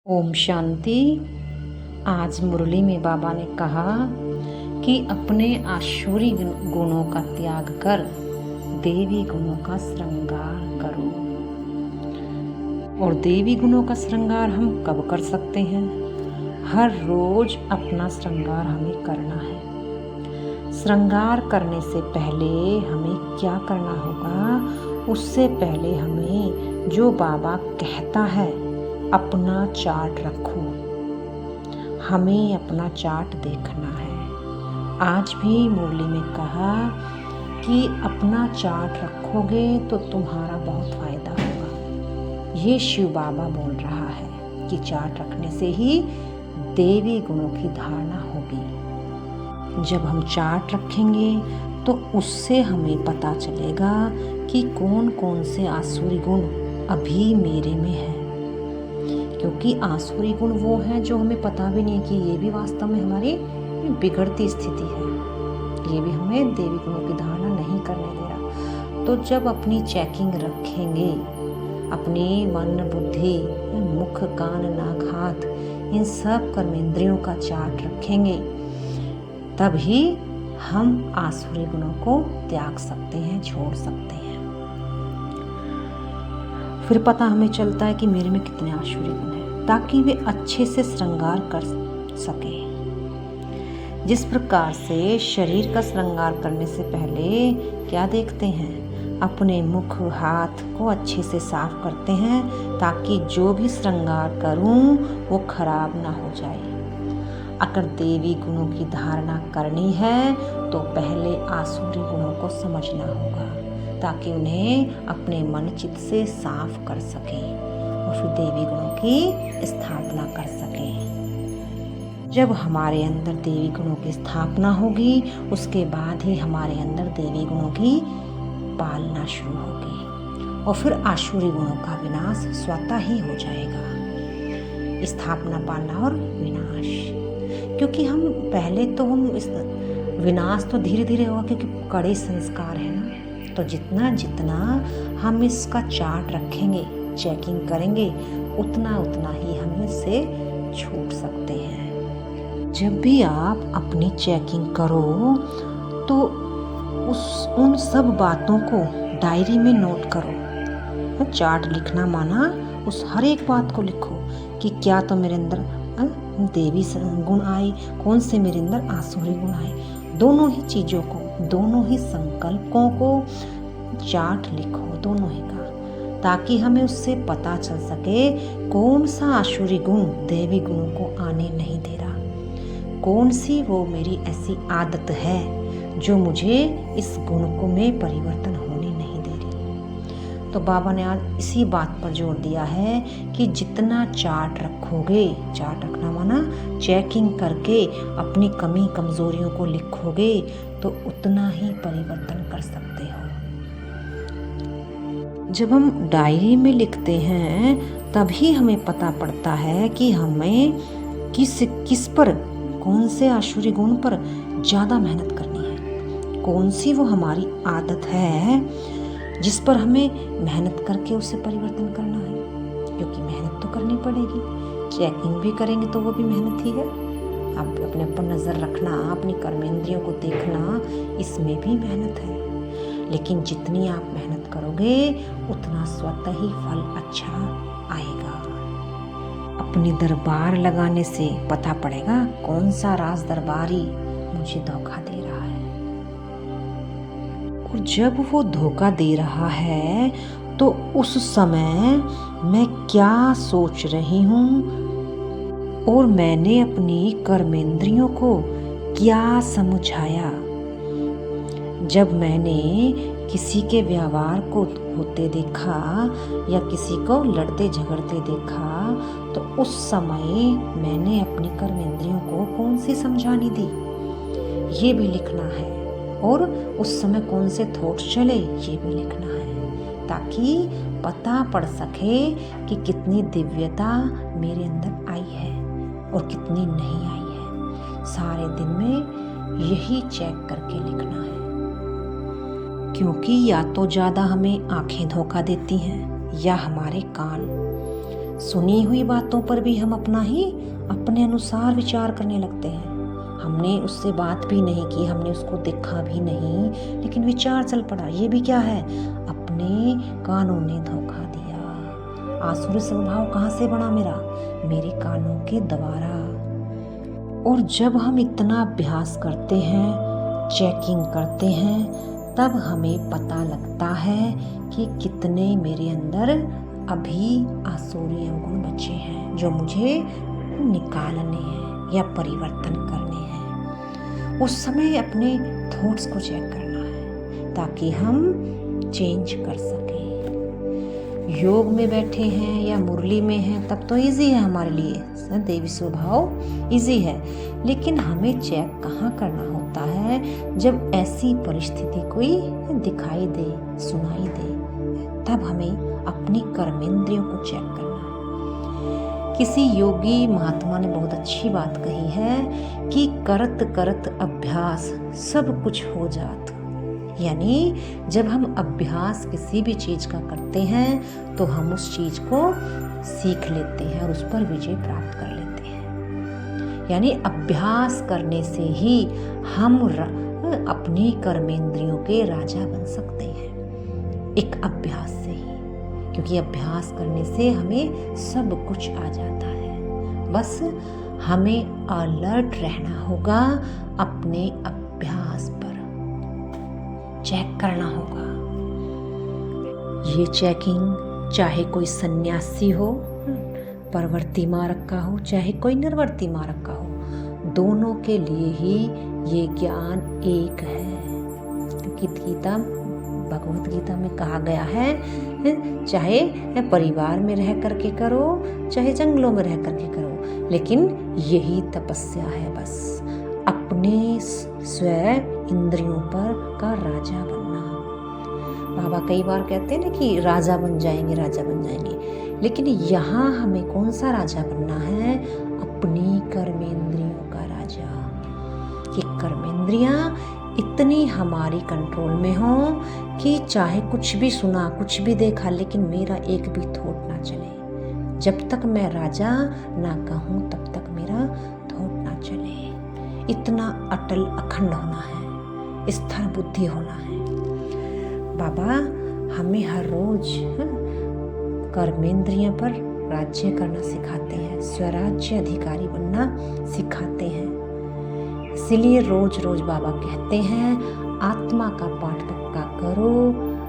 ओम शांति। आज मुरली में बाबा ने कहा कि अपने आसुरी गुणों का त्याग कर देवी गुणों का श्रृंगार करो। और देवी गुणों का श्रृंगार हम कब कर सकते हैं? हर रोज अपना श्रृंगार हमें करना है। श्रृंगार करने से पहले हमें क्या करना होगा? उससे पहले हमें जो बाबा कहता है अपना चार्ट रखो। हमें अपना चार्ट देखना है। आज भी मुरली में कहा कि अपना चार्ट रखोगे तो तुम्हारा बहुत फायदा होगा। ये शिव बाबा बोल रहा है कि चार्ट रखने से ही देवी गुणों की धारणा होगी। जब हम चार्ट रखेंगे तो उससे हमें पता चलेगा कि कौन कौन से आसुरी गुण अभी मेरे में है। क्योंकि आसुरी गुण वो हैं जो हमें पता भी नहीं कि ये भी वास्तव में हमारी बिगड़ती स्थिति है। ये भी हमें देवी गुणों की धारणा नहीं करने दे रहा। तो जब अपनी चेकिंग रखेंगे, अपनी मन बुद्धि मुख कान नाक हाथ इन सब कर्मेंद्रियों का चार्ट रखेंगे, तभी हम आसुरी गुणों को त्याग सकते हैं, छोड़ सकते हैं। फिर पता हमें चलता है कि मेरे में कितने आसुरी गुण हैं, ताकि वे अच्छे से श्रृंगार कर सके। जिस प्रकार से शरीर का श्रृंगार करने से पहले क्या देखते हैं? अपने मुख हाथ को अच्छे से साफ करते हैं, ताकि जो भी श्रृंगार करूं वो खराब ना हो जाए। अगर देवी गुणों की धारणा करनी है तो पहले आसुरी गुणों को समझना होगा, ताकि उन्हें अपने मन चित्त से साफ कर सके और फिर देवी गुणों की स्थापना कर सके। जब हमारे अंदर देवी गुणों की स्थापना होगी, उसके बाद ही हमारे अंदर देवी गुणों की पालना शुरू होगी और फिर आसुरी गुणों का विनाश स्वतः ही हो जाएगा। स्थापना, पालना और विनाश। क्योंकि हम पहले तो हम इस विनाश तो धीरे धीरे होगा, क्योंकि कड़े संस्कार है ना। तो जितना जितना हम इसका चार्ट रखेंगे, चेकिंग करेंगे, उतना उतना ही हम इससे छूट सकते हैं। जब भी आप अपनी चेकिंग करो तो उन सब बातों को डायरी में नोट करो। चार्ट लिखना माना उस हर एक बात को लिखो कि क्या तो मेरे अंदर देवी गुण आए, कौन से मेरे अंदर आसुरी गुण आए। दोनों ही चीज़ों को, दोनों ही संकल्पों को चार्ट लिखो, दोनों ही का, ताकि हमें उससे पता चल सके कौन सा आसुरी गुण देवी गुणों को आने नहीं दे रहा। कौन सी वो मेरी ऐसी आदत है जो मुझे इस गुण को में परिवर्तन होने नहीं दे रही। तो बाबा ने आज इसी बात पर जोर दिया है कि जितना चार्ट रखोगे, चार्ट रखना माना चेकिंग करके अपनी कमी कमजोरियों को लिखोगे, तो उतना ही परिवर्तन कर सकते हो। जब हम डायरी में लिखते हैं तभी हमें पता पड़ता है कि हमें किस पर, कौन से आसुरी गुण पर ज़्यादा मेहनत करनी है। कौन सी वो हमारी आदत है जिस पर हमें मेहनत करके उससे परिवर्तन करना है। क्योंकि मेहनत तो करनी पड़ेगी, चेकिंग भी करेंगे तो वो भी मेहनत ही है। आप अपने पर नज़र रखना, अपनी कर्मेंद्रियों को देखना, इसमें भी मेहनत है। लेकिन जितनी आप मेहनत करोगे उतना स्वतः ही फल अच्छा आएगा। अपनी दरबार लगाने से पता पड़ेगा कौन सा राज दरबारी मुझे धोखा दे रहा है। और जब वो धोखा दे रहा है तो उस समय मैं क्या सोच रही हूँ और मैंने अपनी कर्मेंद्रियों को क्या समझाया। जब मैंने किसी के व्यवहार को होते देखा या किसी को लड़ते झगड़ते देखा, तो उस समय मैंने अपनी कर्मेंद्रियों को कौन सी समझानी दी, ये भी लिखना है। और उस समय कौन से थॉट्स चले, ये भी लिखना है, ताकि पता पड़ सके कि कितनी दिव्यता मेरे अंदर आई है और कितनी नहीं आई है। सारे दिन में यही चेक करके लिखना है। क्योंकि या तो ज़्यादा हमें आंखें धोखा देती हैं या हमारे कान। सुनी हुई बातों पर भी हम अपने अनुसार विचार करने लगते हैं। हमने उससे बात भी नहीं की, हमने उसको देखा भी नहीं, लेकिन विचार चल पड़ा। ये भी क्या है? अपने कानों ने धोखा दिया। आसुरी स्वभाव कहाँ से बना मेरे कानों के द्वारा। और जब हम इतना अभ्यास करते हैं, चेकिंग करते हैं, तब हमें पता लगता है कि कितने मेरे अंदर अभी आसुरी अवगुण बचे हैं जो मुझे निकालने हैं या परिवर्तन करने हैं। उस समय अपने थॉट्स को चेक करना है ताकि हम चेंज कर सकें। योग में बैठे हैं या मुरली में हैं तब तो इजी है हमारे लिए, देवी स्वभाव इजी है। लेकिन हमें चेक कहाँ करना होता है? जब ऐसी परिस्थिति कोई दिखाई दे, सुनाई दे, तब हमें अपनी कर्मेंद्रियों को चेक करना है। किसी योगी महात्मा ने बहुत अच्छी बात कही है कि करत करत अभ्यास सब कुछ हो जात। यानी जब हम अभ्यास किसी भी चीज का करते हैं तो हम उस चीज को सीख लेते हैं और उस पर विजय प्राप्त कर लेते हैं। यानी अभ्यास करने से ही हम अपनी कर्मेंद्रियों के राजा बन सकते हैं, एक अभ्यास से ही। क्योंकि अभ्यास करने से हमें सब कुछ आ जाता है। बस हमें अलर्ट रहना होगा, अपने अभ्यास पर चेक करना होगा। ये चेकिंग चाहे कोई सन्यासी हो, परवर्ती मार्ग का हो, चाहे कोई निर्वर्ती मार्ग का हो, दोनों के लिए ही ये ज्ञान एक है। गीता, भगवत गीता में कहा गया है, चाहे परिवार में रह करके करो, चाहे जंगलों में रह करके करो, लेकिन यही तपस्या है। बस अपने स्वयं इंद्रियों पर का राजा बनना। बाबा कई बार कहते हैं ना कि राजा बन जाएंगे, राजा बन जाएंगे, लेकिन यहाँ हमें कौन सा राजा बनना है? अपनी कर्मेंद्रियों का राजा। कि कर्मेंद्रियां इतनी हमारी कंट्रोल में हो कि चाहे कुछ भी सुना, कुछ भी देखा, लेकिन मेरा एक भी थॉट ना चले। जब तक मैं राजा ना कहूँ तब तक मेरा थॉट ना चले। इतना अटल अखंड होना है, स्थिर बुद्धि होना है। बाबा हमें हर रोज कर्मेंद्रियों पर राज्य करना सिखाते हैं, स्वराज्य अधिकारी बनना सिखाते हैं। इसीलिए रोज रोज बाबा कहते हैं आत्मा का पाठ पक्का करो,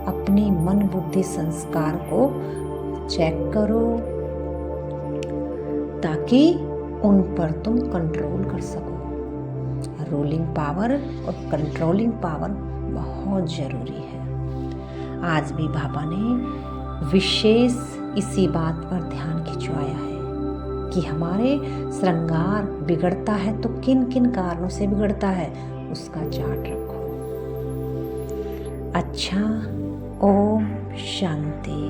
अपनी मन बुद्धि संस्कार को चेक करो ताकि उन पर तुम कंट्रोल कर सको। रूलिंग पावर और कंट्रोलिंग पावर बहुत जरूरी है। आज भी बाबा ने विशेष इसी बात पर ध्यान खिंचवाया है कि हमारे श्रृंगार बिगड़ता है तो किन किन कारणों से बिगड़ता है उसका चार्ट रखो। अच्छा, ओम शांति।